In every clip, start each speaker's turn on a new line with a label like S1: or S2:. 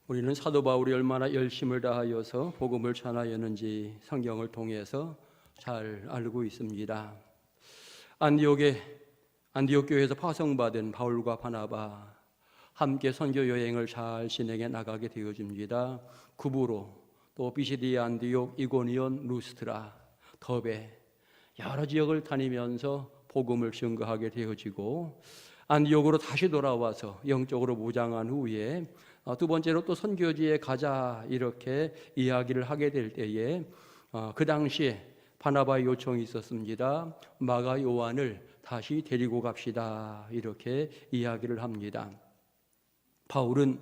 S1: 우리는 사도 바울이 얼마나 열심을 다하여서 복음을 전하였는지 성경을 통해서 잘 알고 있습니다. 안디옥 교회에서 파송받은 바울과 바나바 함께 선교 여행을 잘 진행해 나가게 되어집니다. 구브로, 또 비시디아, 안디옥, 이고니온, 루스트라, 더베 여러 지역을 다니면서 복음을 증거하게 되어지고, 안디옥으로 다시 돌아와서 영적으로 무장한 후에 두 번째로 또 선교지에 가자 이렇게 이야기를 하게 될 때에 그 당시에 바나바의 요청이 있었습니다. 마가 요한을 다시 데리고 갑시다 이렇게 이야기를 합니다. 바울은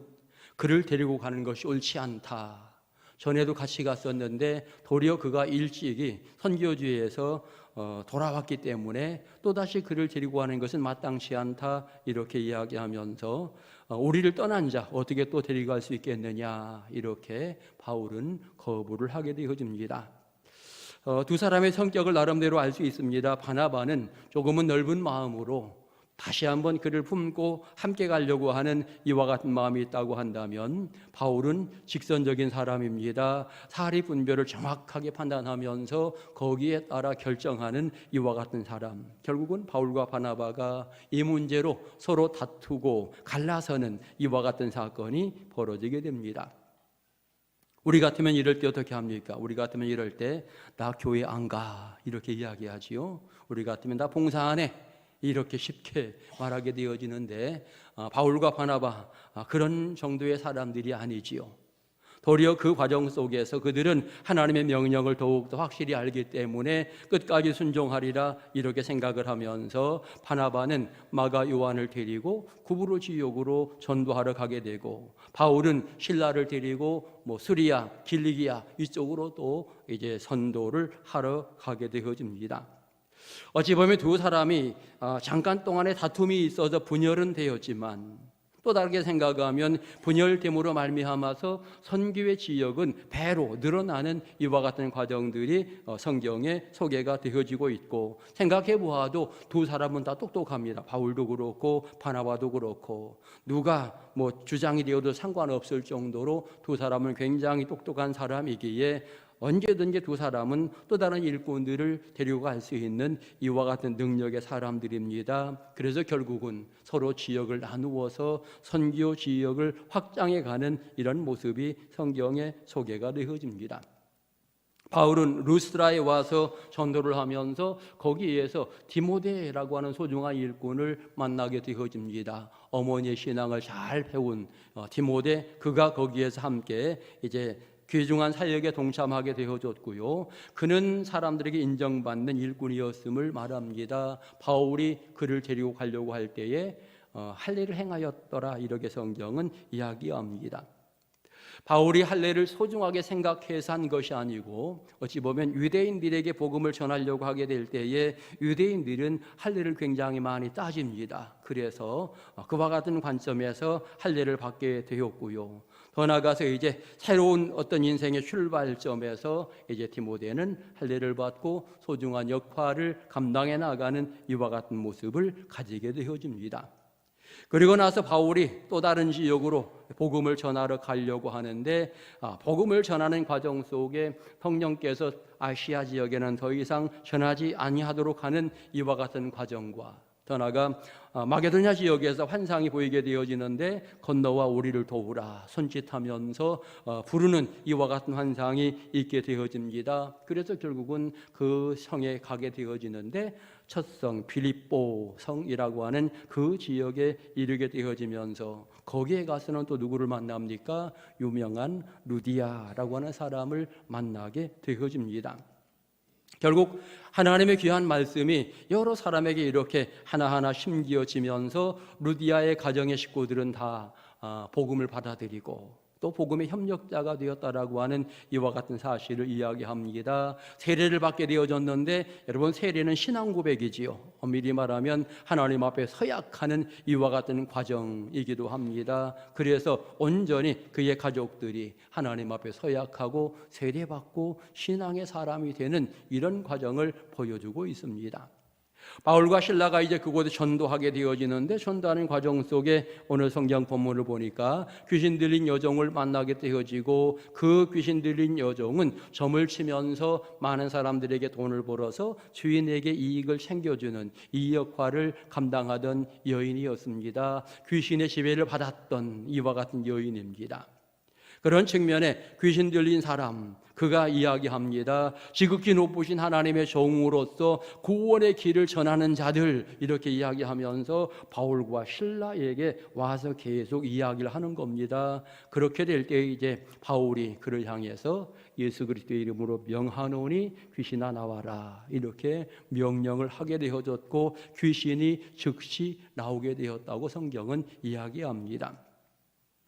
S1: 그를 데리고 가는 것이 옳지 않다. 전에도 같이 갔었는데 도리어 그가 일찍이 선교지에서 돌아왔기 때문에 또다시 그를 데리고 가는 것은 마땅치 않다 이렇게 이야기하면서 우리를 떠난 자 어떻게 또 데리고 갈 수 있겠느냐 이렇게 바울은 거부를 하게 되어집니다. 두 사람의 성격을 나름대로 알 수 있습니다. 바나바는 조금은 넓은 마음으로 다시 한번 그를 품고 함께 가려고 하는 이와 같은 마음이 있다고 한다면, 바울은 직선적인 사람입니다. 사리 분별을 정확하게 판단하면서 거기에 따라 결정하는 이와 같은 사람. 결국은 바울과 바나바가 이 문제로 서로 다투고 갈라서는 이와 같은 사건이 벌어지게 됩니다. 우리 같으면 이럴 때 어떻게 합니까? 우리 같으면 이럴 때 나 교회 안 가 이렇게 이야기하지요. 우리 같으면 나 봉사 안 해 이렇게 쉽게 말하게 되어지는데, 바울과 바나바 그런 정도의 사람들이 아니지요. 도리어 그 과정 속에서 그들은 하나님의 명령을 더욱더 확실히 알기 때문에 끝까지 순종하리라 이렇게 생각을 하면서, 바나바는 마가 요한을 데리고 구브로 지역으로 전도하러 가게 되고, 바울은 신라를 데리고 수리아, 길리기아 이쪽으로 또 이제 선도를 하러 가게 되어집니다. 어찌 보면 두 사람이 잠깐 동안의 다툼이 있어서 분열은 되었지만, 또 다르게 생각하면 분열됨으로 말미암아서 선교의 지역은 배로 늘어나는 이와 같은 과정들이 성경에 소개가 되어지고 있고, 생각해 보아도 두 사람은 다 똑똑합니다. 바울도 그렇고 바나바도 그렇고, 누가 주장이 되어도 상관없을 정도로 두 사람은 굉장히 똑똑한 사람이기에 언제든지 두 사람은 또 다른 일꾼들을 데리고 갈 수 있는 이와 같은 능력의 사람들입니다. 그래서 결국은 서로 지역을 나누어서 선교 지역을 확장해가는 이런 모습이 성경에 소개가 되어집니다. 바울은 루스드라에 와서 전도를 하면서 거기에서 디모데라고 하는 소중한 일꾼을 만나게 되어집니다. 어머니의 신앙을 잘 배운 디모데, 그가 거기에서 함께 이제 귀중한 사역에 동참하게 되어졌고요. 그는 사람들에게 인정받는 일꾼이었음을 말합니다. 바울이 그를 데리고 가려고 할 때에 할례를 행하였더라 이렇게 성경은 이야기합니다. 바울이 할례를 소중하게 생각해서 한 것이 아니고, 어찌 보면 유대인들에게 복음을 전하려고 하게 될 때에 유대인들은 할례를 굉장히 많이 따집니다. 그래서 그와 같은 관점에서 할례를 받게 되었고요. 더 나아가서 이제 새로운 어떤 인생의 출발점에서 이제 디모데는 할례를 받고 소중한 역할을 감당해 나가는 이와 같은 모습을 가지게 되어집니다. 그리고 나서 바울이 또 다른 지역으로 복음을 전하러 가려고 하는데, 복음을 전하는 과정 속에 성령께서 아시아 지역에는 더 이상 전하지 아니하도록 하는 이와 같은 과정과, 더 나아가 마게도냐 지역에서 환상이 보이게 되어지는데 건너와 우리를 도우라 손짓하면서 부르는 이와 같은 환상이 있게 되어집니다. 그래서 결국은 그 성에 가게 되어지는데, 첫 성 빌립보 성이라고 하는 그 지역에 이르게 되어지면서 거기에 가서는 또 누구를 만납니까? 유명한 루디아라고 하는 사람을 만나게 되어집니다. 결국 하나님의 귀한 말씀이 여러 사람에게 이렇게 하나하나 심기어지면서 루디아의 가정의 식구들은 다 복음을 받아들이고 또 복음의 협력자가 되었다라고 하는 이와 같은 사실을 이야기합니다. 세례를 받게 되어졌는데, 여러분, 세례는 신앙 고백이지요. 엄밀히 말하면 하나님 앞에 서약하는 이와 같은 과정이기도 합니다. 그래서 온전히 그의 가족들이 하나님 앞에 서약하고 세례받고 신앙의 사람이 되는 이런 과정을 보여주고 있습니다. 바울과 실라가 이제 그곳에 전도하게 되어지는데, 전도하는 과정 속에 오늘 성경 본문을 보니까 귀신 들린 여종을 만나게 되어지고, 그 귀신 들린 여종은 점을 치면서 많은 사람들에게 돈을 벌어서 주인에게 이익을 챙겨주는 이 역할을 감당하던 여인이었습니다. 귀신의 지배를 받았던 이와 같은 여인입니다. 그런 측면에 귀신 들린 사람, 그가 이야기합니다. 지극히 높으신 하나님의 종으로서 구원의 길을 전하는 자들, 이렇게 이야기하면서 바울과 실라에게 와서 계속 이야기를 하는 겁니다. 그렇게 될 때 이제 바울이 그를 향해서 예수 그리스도의 이름으로 명하노니 귀신아 나와라, 이렇게 명령을 하게 되어졌고 귀신이 즉시 나오게 되었다고 성경은 이야기합니다.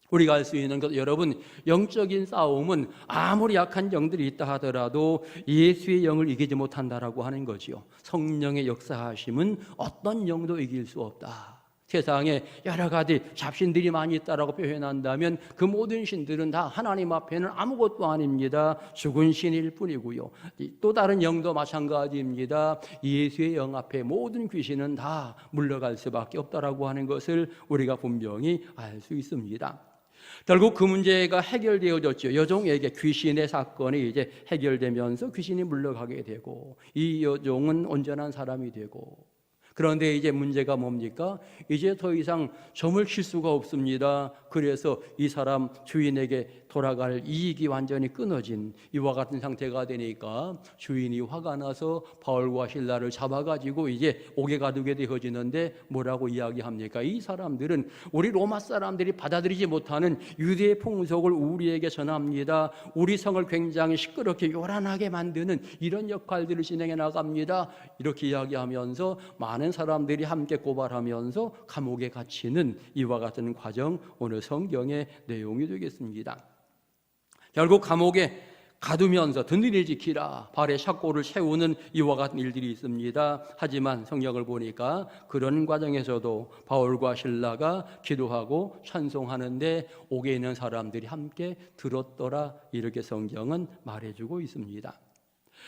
S1: 우리가 알 수 있는 것, 여러분, 영적인 싸움은 아무리 약한 영들이 있다 하더라도 예수의 영을 이기지 못한다라고 하는 거지요. 성령의 역사하심은 어떤 영도 이길 수 없다. 세상에 여러 가지 잡신들이 많이 있다라고 표현한다면 그 모든 신들은 다 하나님 앞에는 아무것도 아닙니다. 죽은 신일 뿐이고요. 또 다른 영도 마찬가지입니다. 예수의 영 앞에 모든 귀신은 다 물러갈 수밖에 없다라고 하는 것을 우리가 분명히 알 수 있습니다. 결국 그 문제가 해결되어졌죠. 여종에게 귀신의 사건이 이제 해결되면서 귀신이 물러가게 되고, 이 여종은 온전한 사람이 되고, 그런데 이제 문제가 뭡니까? 이제 더 이상 점을 칠 수가 없습니다. 그래서 이 사람 주인에게 돌아갈 이익이 완전히 끊어진 이와 같은 상태가 되니까 주인이 화가 나서 바울과 실라를 잡아가지고 이제 옥에 가두게 되어지는데, 뭐라고 이야기합니까? 이 사람들은 우리 로마 사람들이 받아들이지 못하는 유대의 풍속을 우리에게 전합니다. 우리 성을 굉장히 시끄럽게 요란하게 만드는 이런 역할들을 진행해 나갑니다. 이렇게 이야기하면서 많은 사람들이 함께 고발하면서 감옥에 갇히는 이와 같은 과정, 오늘 성경의 내용이 되겠습니다. 결국 감옥에 가두면서 든든히 지키라, 발에 샥골을 채우는 이와 같은 일들이 있습니다. 하지만 성경을 보니까 그런 과정에서도 바울과 실라가 기도하고 찬송하는데 옥에 있는 사람들이 함께 들었더라, 이렇게 성경은 말해주고 있습니다.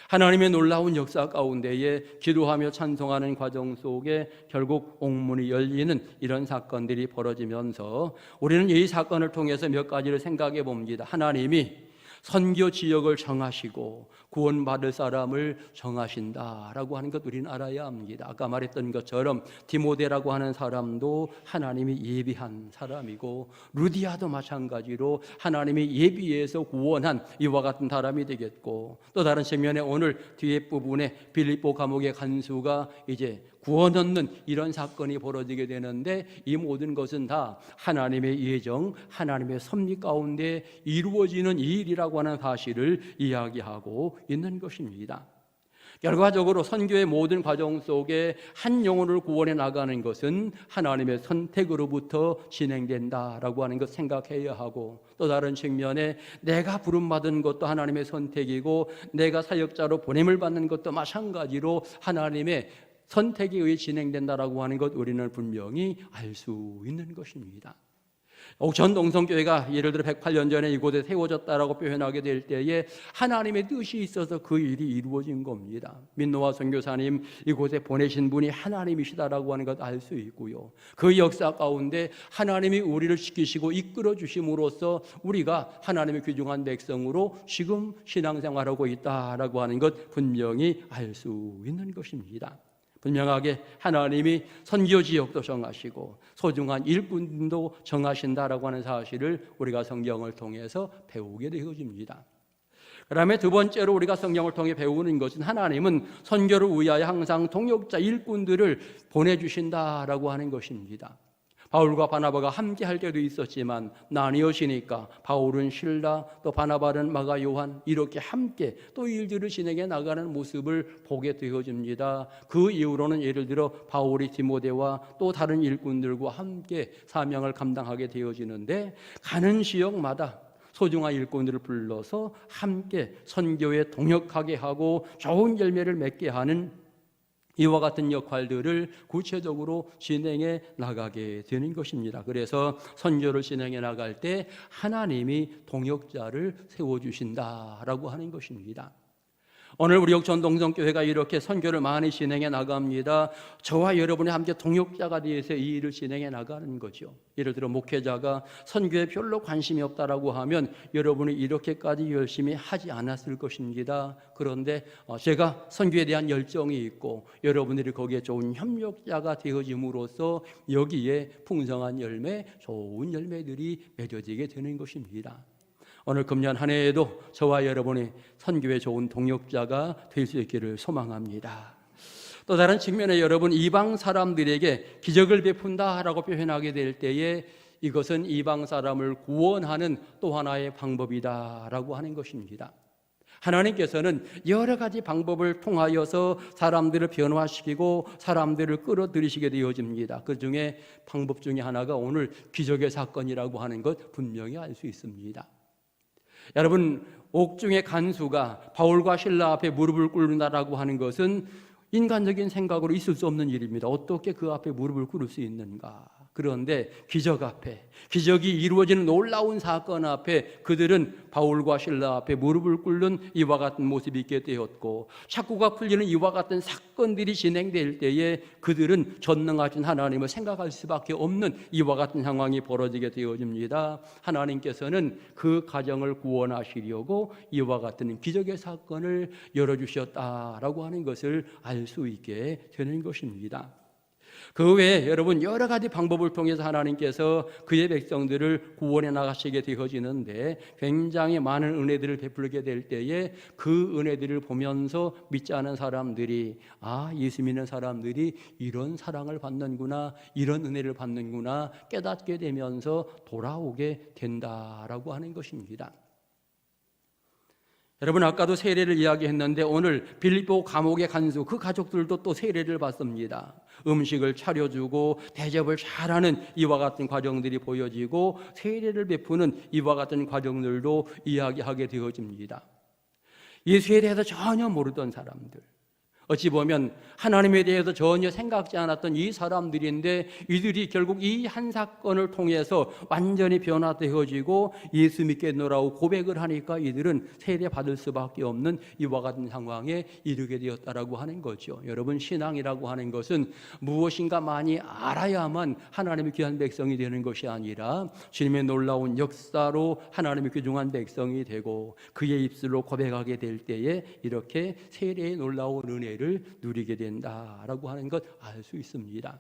S1: 하나님의 놀라운 역사 가운데에 기도하며 찬송하는 과정 속에 결국 옥문이 열리는 이런 사건들이 벌어지면서 우리는 이 사건을 통해서 몇 가지를 생각해 봅니다. 하나님이 선교 지역을 정하시고 구원받을 사람을 정하신다라고 하는 것 우리는 알아야 합니다. 아까 말했던 것처럼 디모데라고 하는 사람도 하나님이 예비한 사람이고, 루디아도 마찬가지로 하나님이 예비해서 구원한 이와 같은 사람이 되겠고, 또 다른 측면에 오늘 뒤에 부분에 빌립보 감옥의 간수가 이제 구원 얻는 이런 사건이 벌어지게 되는데, 이 모든 것은 다 하나님의 예정, 하나님의 섭리 가운데 이루어지는 일이라고 하는 사실을 이야기하고 있는 것입니다. 결과적으로 선교의 모든 과정 속에 한 영혼을 구원해 나가는 것은 하나님의 선택으로부터 진행된다라고 하는 것 생각해야 하고, 또 다른 측면에 내가 부름받은 것도 하나님의 선택이고, 내가 사역자로 보냄을 받는 것도 마찬가지로 하나님의 선택에 의해 진행된다라고 하는 것 우리는 분명히 알 수 있는 것입니다. 옥천 동성교회가 예를 들어 108년 전에 이곳에 세워졌다라고 표현하게 될 때에 하나님의 뜻이 있어서 그 일이 이루어진 겁니다. 민노아 선교사님 이곳에 보내신 분이 하나님이시다라고 하는 것 알 수 있고요. 그 역사 가운데 하나님이 우리를 지키시고 이끌어 주심으로써 우리가 하나님의 귀중한 백성으로 지금 신앙생활하고 있다라고 하는 것 분명히 알 수 있는 것입니다. 분명하게 하나님이 선교 지역도 정하시고 소중한 일꾼도 정하신다라고 하는 사실을 우리가 성경을 통해서 배우게 되어집니다. 그다음에 두 번째로 우리가 성경을 통해 배우는 것은 하나님은 선교를 위하여 항상 동역자 일꾼들을 보내주신다라고 하는 것입니다. 바울과 바나바가 함께 할 때도 있었지만 나뉘어지니까 바울은 실라, 또 바나바는 마가 요한, 이렇게 함께 또 일들을 진행해 나가는 모습을 보게 되어집니다. 그 이후로는 예를 들어 바울이 디모데와 또 다른 일꾼들과 함께 사명을 감당하게 되어지는데, 가는 지역마다 소중한 일꾼들을 불러서 함께 선교에 동역하게 하고 좋은 열매를 맺게 하는 이와 같은 역할들을 구체적으로 진행해 나가게 되는 것입니다. 그래서 선교를 진행해 나갈 때 하나님이 동역자를 세워주신다라고 하는 것입니다. 오늘 우리 옥천 동성교회가 이렇게 선교를 많이 진행해 나갑니다. 저와 여러분이 함께 동역자가 되어서 이 일을 진행해 나가는 거죠. 예를 들어 목회자가 선교에 별로 관심이 없다라고 하면 여러분이 이렇게까지 열심히 하지 않았을 것입니다. 그런데 제가 선교에 대한 열정이 있고 여러분들이 거기에 좋은 협력자가 되어짐으로써 여기에 풍성한 열매, 좋은 열매들이 맺어지게 되는 것입니다. 오늘 금년 한 해에도 저와 여러분이 선교에 좋은 동역자가 될 수 있기를 소망합니다. 또 다른 측면에 여러분, 이방 사람들에게 기적을 베푼다라고 표현하게 될 때에 이것은 이방 사람을 구원하는 또 하나의 방법이다라고 하는 것입니다. 하나님께서는 여러 가지 방법을 통하여서 사람들을 변화시키고 사람들을 끌어들이시게 되어집니다. 그 중에 방법 중에 하나가 오늘 기적의 사건이라고 하는 것 분명히 알 수 있습니다. 여러분, 옥중의 간수가 바울과 실라 앞에 무릎을 꿇는다라고 하는 것은 인간적인 생각으로 있을 수 없는 일입니다. 어떻게 그 앞에 무릎을 꿇을 수 있는가? 그런데 기적 앞에, 기적이 이루어지는 놀라운 사건 앞에 그들은 바울과 실라 앞에 무릎을 꿇는 이와 같은 모습이 있게 되었고, 착고가 풀리는 이와 같은 사건들이 진행될 때에 그들은 전능하신 하나님을 생각할 수밖에 없는 이와 같은 상황이 벌어지게 되어집니다. 하나님께서는 그 가정을 구원하시려고 이와 같은 기적의 사건을 열어주셨다라고 하는 것을 알 수 있게 되는 것입니다. 그 외에 여러분, 여러 가지 방법을 통해서 하나님께서 그의 백성들을 구원해 나가시게 되어지는데, 굉장히 많은 은혜들을 베풀게 될 때에 그 은혜들을 보면서 믿지 않은 사람들이, 예수 믿는 사람들이 이런 사랑을 받는구나, 이런 은혜를 받는구나 깨닫게 되면서 돌아오게 된다라고 하는 것입니다. 여러분, 아까도 세례를 이야기했는데 오늘 빌립보 감옥의 간수, 그 가족들도 또 세례를 받습니다. 음식을 차려주고 대접을 잘하는 이와 같은 과정들이 보여지고, 세례를 베푸는 이와 같은 과정들도 이야기하게 되어집니다. 예수에 대해서 전혀 모르던 사람들, 어찌 보면 하나님에 대해서 전혀 생각지 않았던 이 사람들인데, 이들이 결국 이 한 사건을 통해서 완전히 변화되어지고 예수 믿겠노라고 고백을 하니까 이들은 세례받을 수밖에 없는 이와 같은 상황에 이르게 되었다라고 하는 거죠. 여러분, 신앙이라고 하는 것은 무엇인가 많이 알아야만 하나님의 귀한 백성이 되는 것이 아니라 주님의 놀라운 역사로 하나님의 귀중한 백성이 되고 그의 입술로 고백하게 될 때에 이렇게 세례의 놀라운 은혜를 누리게 된다라고 하는 것 알 수 있습니다.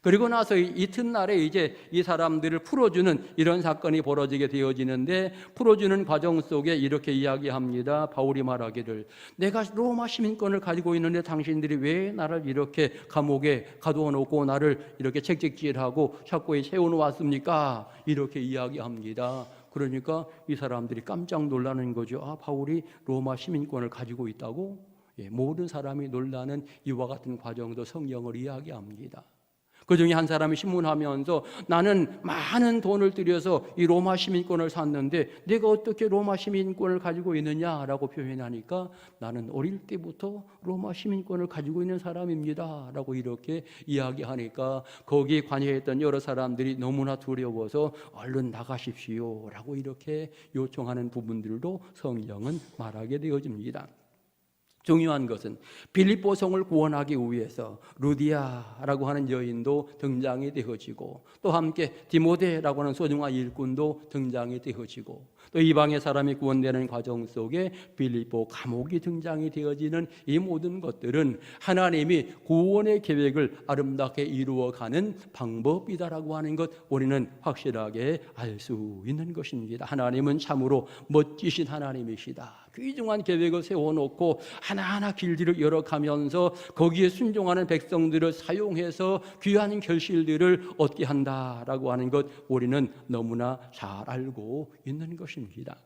S1: 그리고 나서 이튿날에 이제 이 사람들을 풀어주는 이런 사건이 벌어지게 되어지는데, 풀어주는 과정 속에 이렇게 이야기합니다. 바울이 말하기를, 내가 로마 시민권을 가지고 있는데 당신들이 왜 나를 이렇게 감옥에 가두어 놓고 나를 이렇게 책찍질하고 착고에 세워놓았습니까? 이렇게 이야기합니다. 그러니까 이 사람들이 깜짝 놀라는 거죠. 바울이 로마 시민권을 가지고 있다고? 모든 사람이 놀라는 이와 같은 과정도 성경을 이야기합니다. 그 중에 한 사람이 신문하면서, 나는 많은 돈을 들여서 이 로마 시민권을 샀는데 내가 어떻게 로마 시민권을 가지고 있느냐라고 표현하니까, 나는 어릴 때부터 로마 시민권을 가지고 있는 사람입니다 라고 이렇게 이야기하니까, 거기에 관여했던 여러 사람들이 너무나 두려워서 얼른 나가십시오 라고 이렇게 요청하는 부분들도 성경은 말하게 되어집니다. 중요한 것은 빌립보 성을 구원하기 위해서 루디아라고 하는 여인도 등장이 되어지고, 또 함께 디모데라고 하는 소중한 일꾼도 등장이 되어지고, 또 이방의 사람이 구원되는 과정 속에 빌립보 감옥이 등장이 되어지는 이 모든 것들은 하나님이 구원의 계획을 아름답게 이루어가는 방법이다라고 하는 것, 우리는 확실하게 알 수 있는 것입니다. 하나님은 참으로 멋지신 하나님이시다. 귀중한 계획을 세워놓고 하나하나 길들을 열어가면서 거기에 순종하는 백성들을 사용해서 귀한 결실들을 얻게 한다라고 하는 것, 우리는 너무나 잘 알고 있는 것입니다.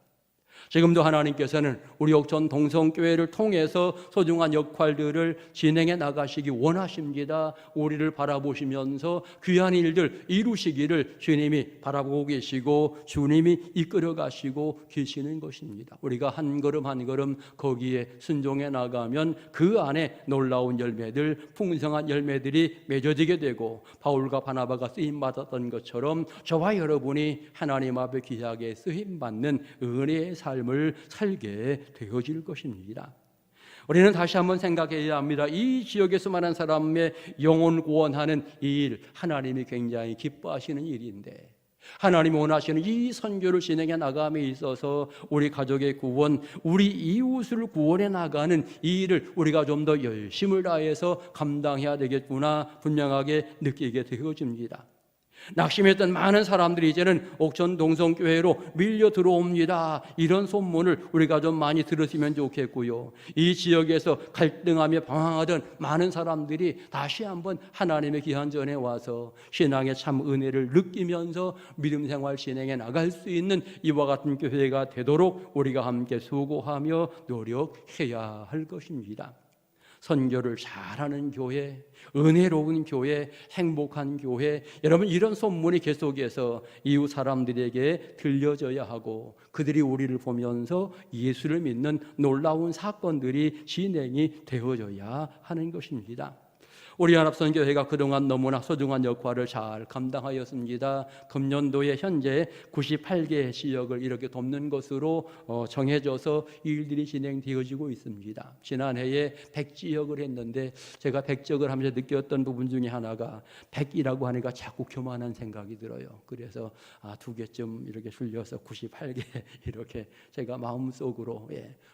S1: 지금도 하나님께서는 우리 옥천 동성교회를 통해서 소중한 역할들을 진행해 나가시기 원하십니다. 우리를 바라보시면서 귀한 일들 이루시기를 주님이 바라보고 계시고 주님이 이끌어 가시고 계시는 것입니다. 우리가 한 걸음 한 걸음 거기에 순종해 나가면 그 안에 놀라운 열매들, 풍성한 열매들이 맺어지게 되고, 바울과 바나바가 쓰임받았던 것처럼 저와 여러분이 하나님 앞에 귀하게 쓰임받는 은혜의 삶을 살게 되어질 것입니다. 우리는 다시 한번 생각해야 합니다. 이 지역에서 많은 사람의 영혼 구원하는 이 일, 하나님이 굉장히 기뻐하시는 일인데, 하나님이 원하시는 이 선교를 진행해 나감에 있어서 우리 가족의 구원, 우리 이웃을 구원해 나가는 이 일을 우리가 좀 더 열심을 다해서 감당해야 되겠구나 분명하게 느끼게 되어집니다. 낙심했던 많은 사람들이 이제는 옥천 동성교회로 밀려 들어옵니다. 이런 소문을 우리가 좀 많이 들었으면 좋겠고요. 이 지역에서 갈등하며 방황하던 많은 사람들이 다시 한번 하나님의 귀한 전에 와서 신앙의 참 은혜를 느끼면서 믿음 생활 진행해 나갈 수 있는 이와 같은 교회가 되도록 우리가 함께 수고하며 노력해야 할 것입니다. 선교를 잘하는 교회, 은혜로운 교회, 행복한 교회, 여러분 이런 소문이 계속해서 이웃 사람들에게 들려져야 하고 그들이 우리를 보면서 예수를 믿는 놀라운 사건들이 진행이 되어져야 하는 것입니다. 우리 연합선교회가 그동안 너무나 소중한 역할을 잘 감당하였습니다. 금년도에 현재 98개 지역을 이렇게 돕는 것으로 정해져서 일들이 진행되어지고 있습니다. 지난해에 100지역을 했는데 제가 100지역을 하면서 느꼈던 부분 중에 하나가 100이라고 하니까 자꾸 교만한 생각이 들어요. 그래서 2개쯤 이렇게 줄여서 98개 이렇게 제가 마음속으로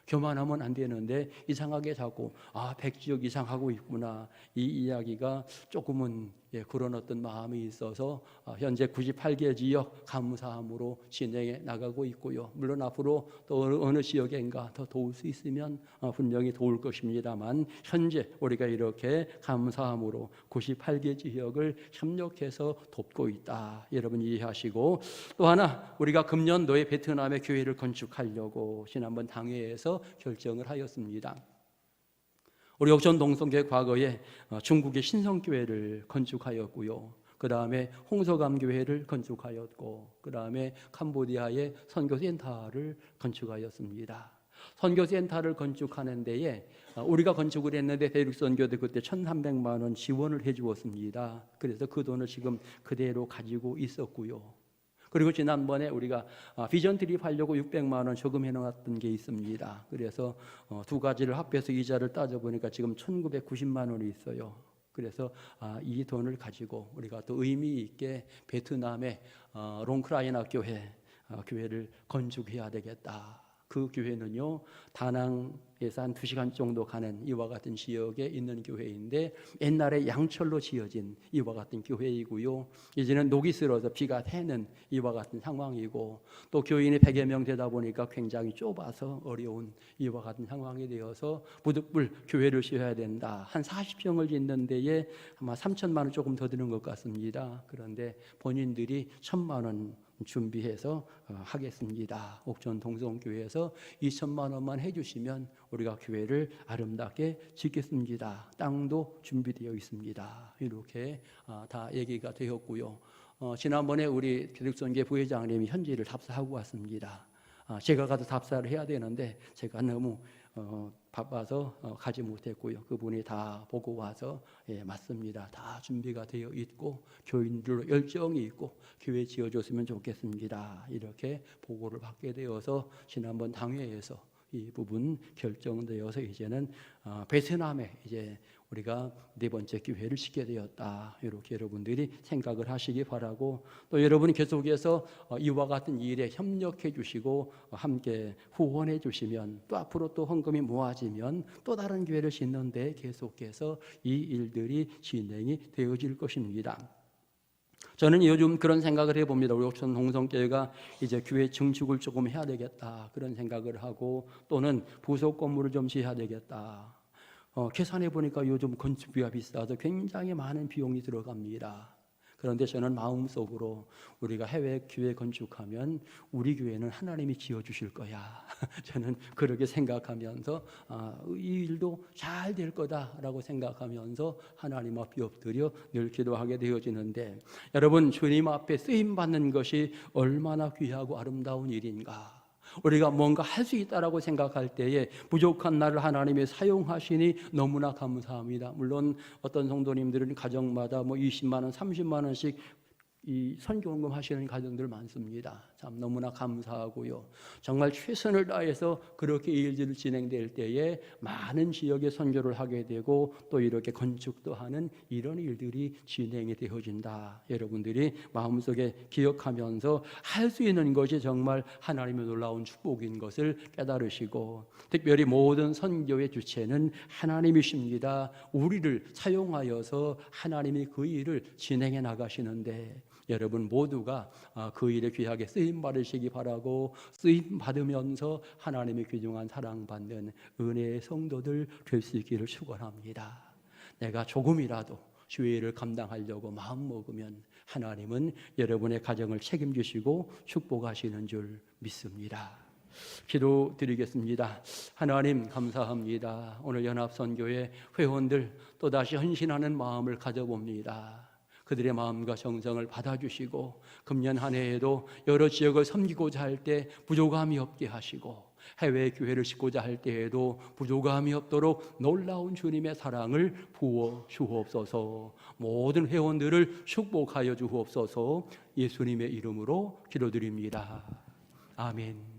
S1: 교만하면 안 되는데 이상하게 자꾸 100지역 이상 하고 있구나 이 이야기가 조금은 그런 어떤 마음이 있어서 현재 98개 지역 감사함으로 진행해 나가고 있고요. 물론 앞으로 또 어느 지역인가 더 도울 수 있으면 분명히 도울 것입니다만 현재 우리가 이렇게 감사함으로 98개 지역을 협력해서 돕고 있다. 여러분 이해하시고 또 하나 우리가 금년도에 베트남에 교회를 건축하려고 지난번 당회에서 결정을 하였습니다. 우리 옥천 동성교회 과거에 중국의 신성교회를 건축하였고요. 그 다음에 홍서감교회를 건축하였고 그 다음에 캄보디아의 선교센터를 건축하였습니다. 선교센터를 건축하는 데에 우리가 건축을 했는데 대륙선교대 그때 1,300만 원 지원을 해주었습니다. 그래서 그 돈을 지금 그대로 가지고 있었고요. 그리고 지난번에 우리가 비전 트립 하려고 600만 원 저금해 놓았던 게 있습니다. 그래서 두 가지를 합해서 이자를 따져보니까 지금 1,990만 원이 있어요. 그래서 이 돈을 가지고 우리가 또 의미 있게 베트남의 롱크라이나 교회를 건축해야 되겠다. 그 교회는요 다낭에서 한 2시간 정도 가는 이와 같은 지역에 있는 교회인데 옛날에 양철로 지어진 이와 같은 교회이고요. 이제는 녹이 슬어서 비가 새는 이와 같은 상황이고 또 교인이 100여 명 되다 보니까 굉장히 좁아서 어려운 이와 같은 상황이 되어서 부득불 교회를 지어야 된다. 한 40평을 짓는 데에 아마 3천만 원 조금 더 드는 것 같습니다. 그런데 본인들이 1,000만 원 준비해서 하겠습니다. 옥천 동성교회에서 2천만 원만 해주시면 우리가 교회를 아름답게 짓겠습니다. 땅도 준비되어 있습니다. 이렇게 다 얘기가 되었고요. 지난번에 우리 대륙선교회 부회장님이 현지를 답사하고 왔습니다. 제가 가서 답사를 해야 되는데 제가 너무 바빠서 가지 못했고요. 그분이 다 보고 와서 맞습니다. 다 준비가 되어 있고 교인들로 열정이 있고 교회 지어줬으면 좋겠습니다. 이렇게 보고를 받게 되어서 지난번 당회에서 이 부분 결정되어서 이제는 베트남에 이제 우리가 4번째 기회를 짓게 되었다. 이렇게 여러분들이 생각을 하시기 바라고 또 여러분이 계속해서 이와 같은 일에 협력해 주시고 함께 후원해 주시면 또 앞으로 또 헌금이 모아지면 또 다른 교회를 짓는데 계속해서 이 일들이 진행이 되어질 것입니다. 저는 요즘 그런 생각을 해봅니다. 우리 옥천 동성교회가 이제 교회 증축을 조금 해야 되겠다 그런 생각을 하고 또는 부속 건물을 좀 지어야 되겠다. 계산해 보니까 요즘 건축비가 비싸서 굉장히 많은 비용이 들어갑니다. 그런데 저는 마음속으로 우리가 해외 교회 건축하면 우리 교회는 하나님이 지어주실 거야. 저는 그렇게 생각하면서 이 일도 잘 될 거다라고 생각하면서 하나님 앞에 엎드려 늘 기도하게 되어지는데 여러분 주님 앞에 쓰임받는 것이 얼마나 귀하고 아름다운 일인가. 우리가 뭔가 할 수 있다라고 생각할 때에 부족한 나를 하나님이 사용하시니 너무나 감사합니다. 물론 어떤 성도님들은 가정마다 20만 원, 30만 원씩 이 선교원금 하시는 가정들 많습니다. 참 너무나 감사하고요. 정말 최선을 다해서 그렇게 일들이 진행될 때에 많은 지역에 선교를 하게 되고 또 이렇게 건축도 하는 이런 일들이 진행이 되어진다. 여러분들이 마음속에 기억하면서 할 수 있는 것이 정말 하나님의 놀라운 축복인 것을 깨달으시고, 특별히 모든 선교의 주체는 하나님이십니다. 우리를 사용하여서 하나님이 그 일을 진행해 나가시는데 여러분 모두가 그 일에 귀하게 쓰임 받으시기 바라고, 쓰임 받으면서 하나님의 귀중한 사랑받는 은혜의 성도들 될 수 있기를 축원합니다. 내가 조금이라도 주의 일을 감당하려고 마음 먹으면 하나님은 여러분의 가정을 책임지시고 축복하시는 줄 믿습니다. 기도드리겠습니다. 하나님 감사합니다. 오늘 연합선교회 회원들 또다시 헌신하는 마음을 가져봅니다. 그들의 마음과 정성을 받아주시고 금년 한 해에도 여러 지역을 섬기고자 할 때 부족함이 없게 하시고, 해외 교회를 싣고자 할 때에도 부족함이 없도록 놀라운 주님의 사랑을 부어 주옵소서. 모든 회원들을 축복하여 주옵소서. 예수님의 이름으로 기도드립니다. 아멘.